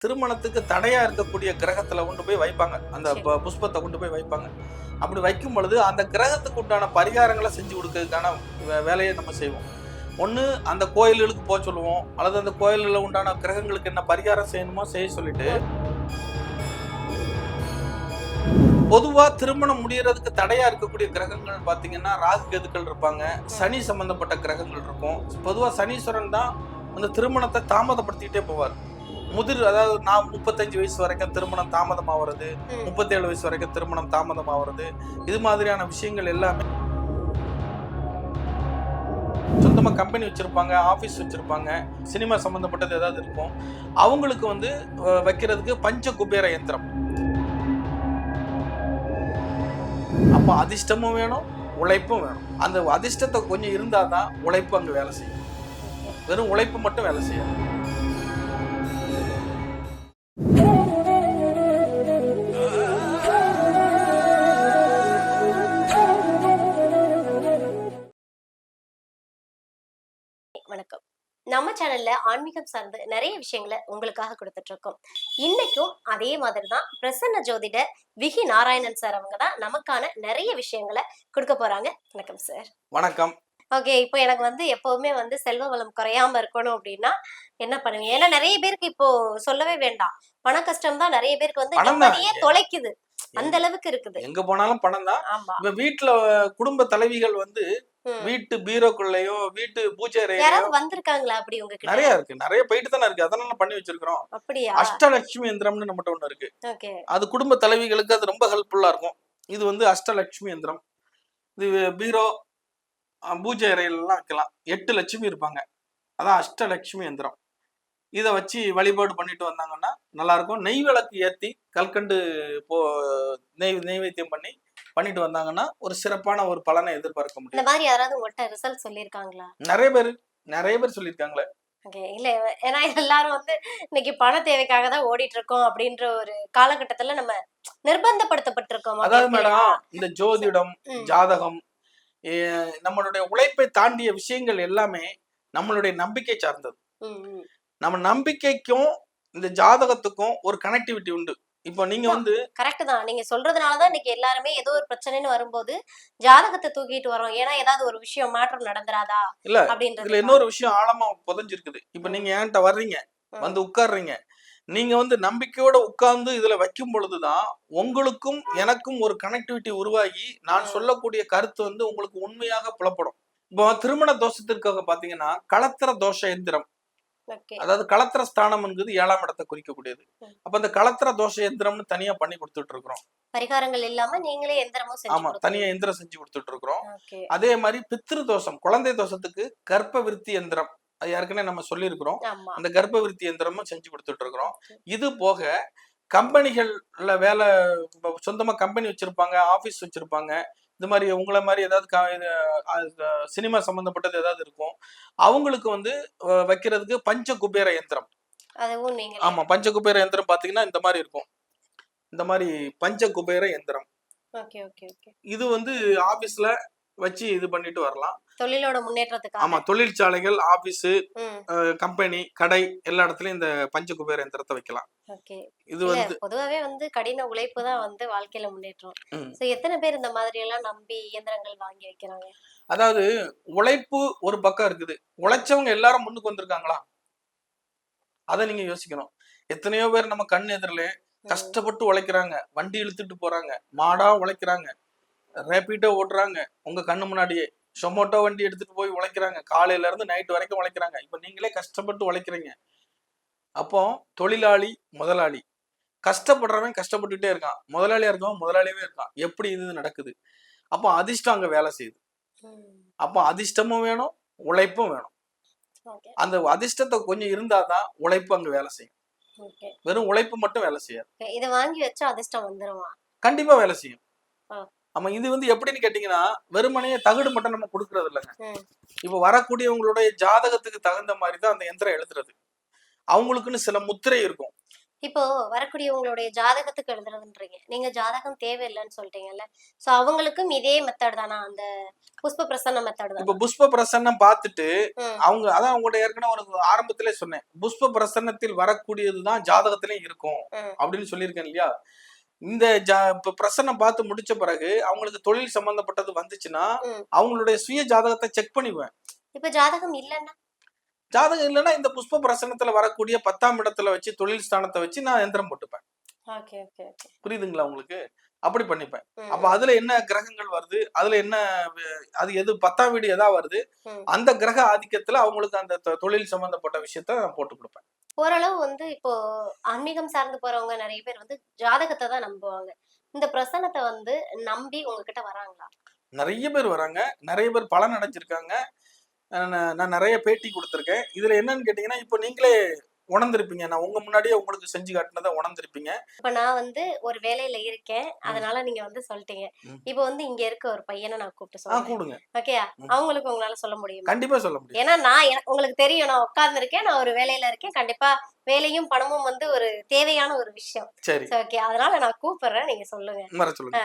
திருமணத்துக்கு தடையா இருக்கக்கூடிய கிரகத்துல கொண்டு போய் வைப்பாங்க. அந்த சரி. புஷ்பத்தை கொண்டு போய் வைப்பாங்க. அப்படி வைக்கும் பொழுது அந்த கிரகத்துக்கு உண்டான பரிகாரங்களை செஞ்சு கொடுக்கறதுக்கான வேலையை நம்ம செய்வோம். ஒண்ணு அந்த கோயில்களுக்கு போக சொல்லுவோம், அல்லது அந்த கோயில்களில் உண்டான கிரகங்களுக்கு என்ன பரிகாரம் செய்யணுமோ செய்ய சொல்லிட்டு, பொதுவா திருமணம் முடியறதுக்கு தடையா இருக்கக்கூடிய கிரகங்கள் பாத்தீங்கன்னா ராகு கேதுக்கள் இருப்பாங்க, சனி சம்பந்தப்பட்ட கிரகங்கள் இருக்கும். பொதுவா சனீஸ்வரன் தான் அந்த திருமணத்தை தாமதப்படுத்திக்கிட்டே போவார். அதாவது நான் 35 வயசு வரைக்கும் திருமணம் தாமதமாகிறது, 37 வயசு வரைக்கும் திருமணம் தாமதமாகிறது, இது மாதிரியான விஷயங்கள் எல்லாமே. சொந்தமா கம்பெனி வச்சிருப்பாங்க, ஆபீஸ் வச்சிருப்பாங்க, சினிமா சம்பந்தப்பட்டது ஏதாவது இருக்கும், அவங்களுக்கு வைக்கிறதுக்கு பஞ்ச குபேர யந்திரம். அப்ப அதிர்ஷ்டமும் வேணும், உழைப்பும் வேணும். அந்த அதிர்ஷ்டத்தை கொஞ்சம் இருந்தாதான் உழைப்பு அங்க வேலை செய்யும். வெறும் உழைப்பு மட்டும் வேலை செய்யும். வணக்கம். நம்ம சேனல்ல ஆன்மீகம் சார்ந்து நிறைய விஷயங்களை உங்களுக்காக கொடுத்துட்டு இருக்கோம். இன்னைக்கும் அதே மாதிரிதான் பிரசன்ன ஜோதிட விகி நாராயணன் சார் அவங்க தான் நமக்கான நிறைய விஷயங்களை கொடுக்க போறாங்க. வணக்கம் சார். வணக்கம். ஓகே, இப்போ எனக்கு எப்பவுமே செல்வ வளம் குறையாம இருக்கணும் அப்படின்னா என்ன பண்ணுவீங்க? ஏன்னா நிறைய பேருக்கு இப்போ சொல்லவே வேண்டாம், பண கஷ்டம் தான் நிறைய பேருக்கு நிம்மதியே தொலைக்குது. அந்த அளவுக்கு இருக்குது. எங்க போனாலும் பணம் தான். ஆமா. இப்ப வீட்டுல குடும்ப தலைவிகள் வீட்டு பீரோக்குள்ளயோ வீட்டு பூஜை யாராவது வந்திருக்காங்களா அப்படி உங்ககிட்ட? நிறைய இருக்கு, நிறைய போயிட்டு தானே இருக்கு. அதனால பண்ணி வச்சிருக்கிறோம். அப்படியா? அஷ்டலட்சுமி யந்திரம்னு நம்மகிட்ட ஒண்ணு இருக்கு. ஓகே. அது குடும்ப தலைவிகளுக்கு அது ரொம்ப ஹெல்ப்ஃபுல்லா இருக்கும். இது அஷ்டலட்சுமி யந்திரம். இது பீரோ பூஜை அறையிலாம் வைக்கலாம். 8 லட்சுமி இருப்பாங்க. அதான் அஷ்டலட்சுமி யந்திரம். இதை வச்சு வழிபாடு பண்ணிட்டு வந்தாங்கன்னா நல்லா இருக்கும். நெய் விளக்கு ஏத்தி கல்கண்டு நெய்வேத்தியம் பண்ணிட்டு வந்தாங்கன்னா ஒரு சிறப்பான ஒரு பலனை எதிர்பார்க்க முடியும். இந்த மாதிரி யாராவது உங்கள்கிட்ட ரிசல்ட் சொல்லியிருக்காங்களா? நிறைய பேர் சொல்லியிருக்காங்களே. இல்ல, ஏன்னா எல்லாரும் இன்னைக்கு பண தேவைக்காக தான் ஓடிட்டு இருக்கோம் அப்படின்ற ஒரு காலகட்டத்துல நம்ம நிர்பந்தப்படுத்தப்பட்டிருக்கோம். அதாவது மேடம், இந்த ஜோதிடம், ஜாதகம், நம்மளுடைய உழைப்பை தாண்டிய விஷயங்கள் எல்லாமே நம்மளுடைய நம்பிக்கை சார்ந்தது. நம்ம நம்பிக்கைக்கும் இந்த ஜாதகத்துக்கும் ஒரு கனெக்டிவிட்டி உண்டு. இப்போ நீங்க கரெக்ட் தான், நீங்க சொல்றதுனாலதான் இன்னைக்கு எல்லாருமே ஏதோ ஒரு பிரச்சனைன்னு வரும்போது ஜாதகத்தை தூக்கிட்டு வரோம். ஏன்னா ஏதாவது ஒரு விஷயம் மாற்றம் நடந்துராதா இல்ல அப்படின்றது. இதுல இன்னொரு விஷயம் ஆழமா புதைஞ்சிருக்குது. இப்ப நீங்க என்கிட்ட வர்றீங்க, உட்கார்றீங்க. நீங்க நம்பிக்கையோட உட்கார்ந்து இதுல வைக்கும் பொழுதுதான் உங்களுக்கும் எனக்கும் ஒரு கனெக்டிவிட்டி உருவாகி நான் சொல்லக்கூடிய கருத்து உங்களுக்கு உண்மையாக புலப்படும். இப்போ திருமண தோஷத்திற்காக பாத்தீங்கன்னா களத்திர தோஷ எந்திரம், அதாவது களத்திர ஸ்தானம் 7ஆம் இடத்தை குறிக்கக்கூடியது. அப்ப அந்த களத்திர தோஷ எந்திரம்னு தனியா பண்ணி கொடுத்துட்டு இருக்கிறோம். பரிகாரங்கள் இல்லாம நீங்களே எந்திரமும் செஞ்சு ஆமா, தனியா எந்திரம் செஞ்சு கொடுத்துட்டு இருக்கிறோம். அதே மாதிரி பித்ரு தோஷம், குழந்தை தோஷத்துக்கு கர்ப்ப விருத்தி எந்திரம், அது ஏற்கனவே நம்ம சொல்லி இருக்கிறோம். அந்த கர்ப்ப விருத்தி எந்திரமும் செஞ்சு கொடுத்துட்டு இருக்கிறோம். இது போக கம்பெனிகள்ல வேலை, சொந்தமா கம்பெனி வச்சிருப்பாங்க, ஆபீஸ் வச்சிருப்பாங்க, இந்த மாதிரி உங்களை மாதிரி ஏதாவது சினிமா சம்பந்தப்பட்டது ஏதாவது இருக்கும், அவங்களுக்கு வைக்கிறதுக்கு பஞ்ச குபேர யந்திரம். ஆமா, பஞ்ச குபேர யந்திரம் பாத்தீங்கன்னா இந்த மாதிரி இருக்கும். இந்த மாதிரி பஞ்ச குபேர யந்திரம். இது ஆபீஸ்ல வச்சு இது பண்ணிட்டு வரலாம், தொழிலோட முன்னேற்றத்துக்கு. ஆமா, தொழிற்சாலைகள், ஆபீஸ், கம்பெனி, கடை எல்லா இடத்துலயும் இந்த பஞ்ச குபேர யந்திரத்தை வைக்கலாம். இது பொதுவாவே கடின உழைப்பு தான் வாழ்க்கையில முன்னேற்றம். எத்தனை பேர் இந்த மாதிரி எல்லாம் நம்பி இயந்திரங்கள் வாங்கி வைக்கிறாங்க? அதாவது உழைப்பு ஒரு பக்கம் இருக்குது, உழைச்சவங்க எல்லாரும் முன்னுக்கு வந்திருக்காங்களா அதை நீங்க யோசிக்கணும். எத்தனையோ பேர் நம்ம கண் எதிரில கஷ்டப்பட்டு உழைக்கிறாங்க, வண்டி இழுத்துட்டு போறாங்க, மாடா உழைக்கிறாங்க, ரேபிடோ ஓட்டுறாங்க, உங்க கண்ணு முன்னாடியே சொமோட்டோ வண்டி எடுத்துட்டு போய் உழைக்கிறாங்க, காலையில இருந்து நைட் வரைக்கும் உழைக்கிறாங்க. இப்ப நீங்களே கஷ்டப்பட்டு உழைக்கிறீங்க. அப்போ தொழிலாளி, முதலாளி, கஷ்டப்படுறவன் கஷ்டப்பட்டுட்டே இருக்கான், முதலாளியா இருக்கவன் முதலாளியாவே இருக்கான். எப்படி இது நடக்குது? அப்போ அதிர்ஷ்டம் அங்க வேலை செய்யுது. அப்போ அதிர்ஷ்டமும் வேணும், உழைப்பும் வேணும். அந்த அதிர்ஷ்டத்தை கொஞ்சம் இருந்தாதான் உழைப்பு அங்க வேலை செய்யும். வெறும் உழைப்பு மட்டும் வேலை செய்யாது. இதை வாங்கி வச்சா அதிர்ஷ்டம் வந்துருமா? கண்டிப்பா வேலை செய்யும். ஆமா, இது எப்படின்னு கேட்டீங்கன்னா வெறுமனையே தகுடு மட்டும் நம்ம கொடுக்கறது இல்லைங்க. இப்ப வரக்கூடியவங்களுடைய ஜாதகத்துக்கு தகுந்த மாதிரி தான் அந்த யந்திரம் எழுதுறது. அவங்களுக்குன்னு சில முத்திரை இருக்கும். இப்போ வரக்கூடிய உங்களுடைய ஜாதகத்துக்கு எழுதுறதுன்றீங்க. நீங்க ஜாதகம் தேவையில்லன்னு சொல்லிட்டீங்கல்ல. சோ அவங்களுக்கும் இதே மெத்தட் தானா? அந்த புஷ்ப பிரசன்ன மெத்தட் இப்ப தானா? புஷ்ப பிரசன்னம் பார்த்துட்டு ம். அவங்க அதான் உங்கள்ட்ட ஏற்கனவே ஒரு ஆரம்பத்திலே சொன்னேன். புஷ்ப பிரசன்னத்தில் வரக்கூடியதுதான் ஜாதகத்திலயும் இருக்கும் ம். அப்படின்னு சொல்லியிருக்கேன் இல்லையா? இந்த இப்ப பிரசன்னம் பார்த்து முடிச்ச பிறகு அவங்களுக்கு தொழில் சம்பந்தப்பட்டது வந்துச்சுன்னா, ம். அவங்களுடைய சுய ஜாதகத்தை செக் பண்ணிக்குவேன். இப்ப ஜாதகம் இல்லன்னா? ஜாதகம் இல்லன்னா இந்த புஷ்ப பிரசன்னத்துல வரக்கூடிய 10ஆம் இடத்துல வச்சு தொழில் ஸ்தானத்த வச்சு நான் எந்திரம் போட்டுப்பேன். Okay, okay, okay. புரியுதுங்களா உங்களுக்கு? அப்படி பண்ணிப்பேன். ம், அப்ப ம், அதுல என்ன கிரகங்கள் வருது? அதுல என்ன அது எது 10ஆம் வீடு எதா வருது? ம். அந்த கிரக ஆதிக்கத்துல அவங்களுக்கு அந்த தொழில் சம்பந்தப்பட்ட விஷயத்த நான் போட்டு குடுப்பேன். ஓரளவு வந்து இப்போ ஆன்மீகம் சார்ந்து போறவங்க நெறைய பேர் வந்து ஜாதகத்த தான் நம்புவாங்க. இந்த பிரசன்னத்த வந்து நம்பி உங்ககிட்ட வராங்களா? நெறைய பேர் வராங்க. நெறைய பேர் பலன் அடைஞ்சிருக்காங்க. நான் நெறைய பேட்டி குடுத்துருக்கேன். இதுல என்னன்னு கேட்டீங்கன்னா, இப்ப நீங்களே உணர்ந்திருப்பீங்க. நான் உங்க முன்னாடியே உங்களுக்கு செஞ்சு காட்டுனத உணர்ந்திருப்பீங்க. இப்ப நான் வந்து ஒரு வேலையில இருக்கேன். ம், அதனால நீங்க வந்து சொல்ட்டீங்க. ம். இப்ப வந்து இங்க இருக்க ஒரு பையன நான் கூப்பிட்டு சொல்றேன். கூடுங்க. ஓகேயா? ம். அவங்களுக்கு உங்களால சொல்ல முடியுமா? கண்டிப்பா சொல்ல முடியும். ஏன்னா உங்களுக்கு தெரியும். நான் உட்கார்ந்திருக்கேன். நான் ஒரு வேலையில இருக்கேன். கண்டிப்பா வேலையும், பணமும் வந்து ஒரு தேவையான ஒரு விஷயம். சரி. So okay. அதனால நான் கூப்பிடுறேன். நீங்க சொல்லுங்க. வர அ சொல்லுங்க.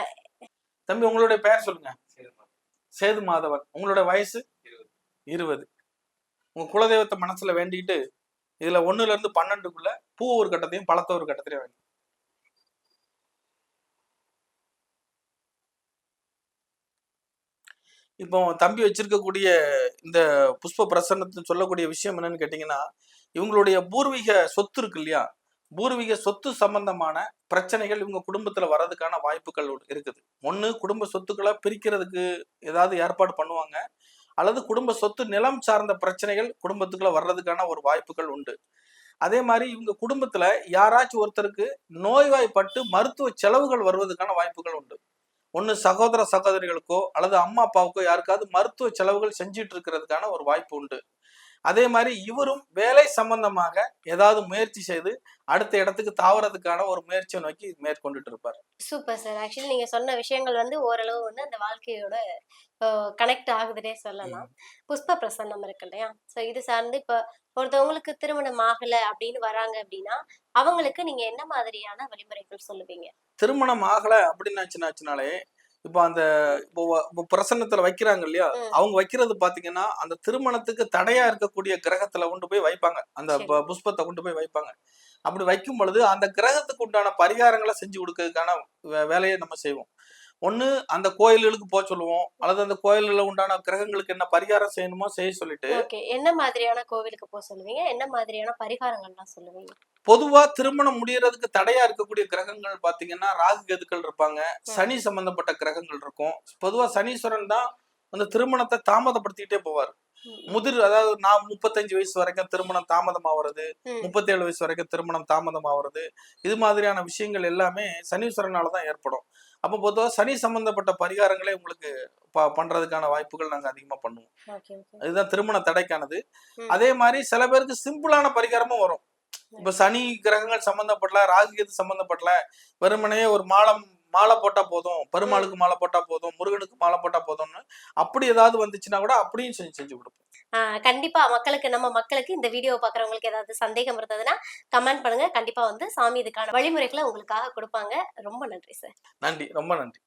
தம்பி உங்களுடைய பெயர் சொல்லுங்க. சேது மாதவன். உங்களோட வயசு? 20. உங்க குலதெய்வத்த மனசுல வேண்டிட்டு, இதுல 1ல இருந்து 12க்குள்ள பூ ஒரு கட்டத்தையும், பழத்த ஒரு கட்டத்திலயும் வேணும். இப்போ தம்பி வச்சிருக்கக்கூடிய இந்த புஷ்ப பிரசன்னத்துன்னு சொல்லக்கூடிய விஷயம் என்னன்னு கேட்டீங்கன்னா, இவங்களுடைய பூர்வீக சொத்து இருக்கு இல்லையா? பூர்வீக சொத்து சம்பந்தமான பிரச்சனைகள் இவங்க குடும்பத்துல வர்றதுக்கான வாய்ப்புகள் இருக்குது. ஒண்ணு குடும்ப சொத்துக்கள பிரிக்கிறதுக்கு ஏதாவது ஏற்பாடு பண்ணுவாங்க. அல்லது குடும்ப சொத்து நிலம் சார்ந்த பிரச்சனைகள் குடும்பத்துக்குள்ள வர்றதுக்கான ஒரு வாய்ப்புகள் உண்டு. அதே மாரி இவங்க குடும்பத்துல யாராச்சும் ஒருத்தருக்கு நோய்வாய்ப்பட்டு மருத்துவ செலவுகள் வருவதற்கான வாய்ப்புகள் உண்டு. ஒண்ணு சகோதர சகோதரிகளுக்கோ அல்லது அம்மா அப்பாவுக்கோ யாருக்காவது மருத்துவ செலவுகள் செஞ்சுட்டு இருக்கிறதுக்கான ஒரு வாய்ப்பு உண்டு. அதே மாதிரி இவரும் வேலை சம்பந்தமாக ஏதாவது முயற்சி செய்து அடுத்த இடத்துக்கு தாவறதுக்கான ஒரு முயற்சியை நோக்கி மேற்கொண்டுட்டு இருப்பார். Super sir. ஆக்சுவலி நீங்க சொன்ன விஷயங்கள் வந்து ஓரளவு வந்து அந்த வாழ்க்கையோட கனெக்ட் ஆகுதுன்னே சொல்லலாம். ம். புஷ்ப பிரசன்னம் இருக்கு இல்லையா? சோ இது சார்ந்து இப்ப ஒருத்தவங்களுக்கு திருமணம் ஆகல அப்படின்னு வராங்க அப்படின்னா, அவங்களுக்கு நீங்க என்ன மாதிரியான வழிமுறைகள் சொல்லுவீங்க? திருமணம் ஆகல அப்படின்னு இப்போ அந்த இப்போ பிரசன்னத்துல வைக்கிறாங்க இல்லையா? ம். அவங்க வைக்கிறது பாத்தீங்கன்னா, அந்த திருமணத்துக்கு தடையா இருக்கக்கூடிய கிரகத்துல கொண்டு போய் வைப்பாங்க. அந்த சரி. புஷ்பத்த கொண்டு போய் வைப்பாங்க. அப்படி வைக்கும் பொழுது அந்த கிரகத்துக்கு உண்டான பரிகாரங்கள செஞ்சு குடுக்கறதுக்கான வேலைய நம்ம செய்வோம். ஒண்ணு அந்த கோயில்களுக்கு சொல்லுவோம். அல்லது அந்த கோயில்கள்ல உண்டான கிரகங்களுக்கு என்ன பரிகாரம் செய்யணுமோ செய்ய சொல்லிட்டு, ஓகே. என்ன மாதிரியான கோவிலுக்கு சொல்லுவீங்க? என்ன மாதிரியான பரிகாரங்கள்லாம் சொல்லுவீங்க? பொதுவா திருமணம் முடியறதுக்கு தடையா இருக்கக்கூடிய கிரகங்கள் பாத்தீங்கன்னா, ராகு கேதுக்கள் இருப்பாங்க. ம். சனி சம்பந்தப்பட்ட கிரகங்கள் இருக்கும். பொதுவா சனீஸ்வரன் தான் அந்த திருமணத்த தாமதப்படுத்திட்டே போவாரு. ம். அதாவது நான் 35 வயசு வரைக்கும் திருமணம் தாமதமாவறது, ம். 37 வயசு வரைக்கும் திருமணம் தாமதமாவறது, இது மாதிரியான விஷயங்கள் எல்லாமே சனீஸ்வரனால தான் ஏற்படும். அப்ப பொதுவா சனி சம்பந்தப்பட்ட பரிகாரங்களே உங்களுக்கு பண்றதுக்கான வாய்ப்புகள் நாங்க அதிகமா பண்ணுவோம். Okay, okay. அதுதான் திருமண தடைக்கானது. ம். அதே மாரி சில பேருக்கு சிம்பிளான பரிகாரமும் வரும். இப்ப சனி கிரகங்கள் சம்பந்தப்படல, ராகு கேது சம்பந்தப்படல, வெறுமனே ஒரு மாலை போட்டா போதும், ம். பெருமாளுக்கு மாலை போட்டா போதும், முருகனுக்கு மாலை போட்டா போதும்னு அப்படி ஏதாவது வந்துச்சுன்னா கூட அப்படியும் செஞ்சு செஞ்சு குடுப்போம். கண்டிப்பா நம்ம மக்களுக்கு இந்த வீடியோ பார்க்குறவங்களுக்கு ஏதாவது சந்தேகம் இருந்ததுன்னா, கமெண்ட் பண்ணுங்க. கண்டிப்பா வந்து சாமி இதுக்கான வழிமுறைகள உங்களுக்காக குடுப்பாங்க. ரொம்ப நன்றி சார். நன்றி. ரொம்ப நன்றி.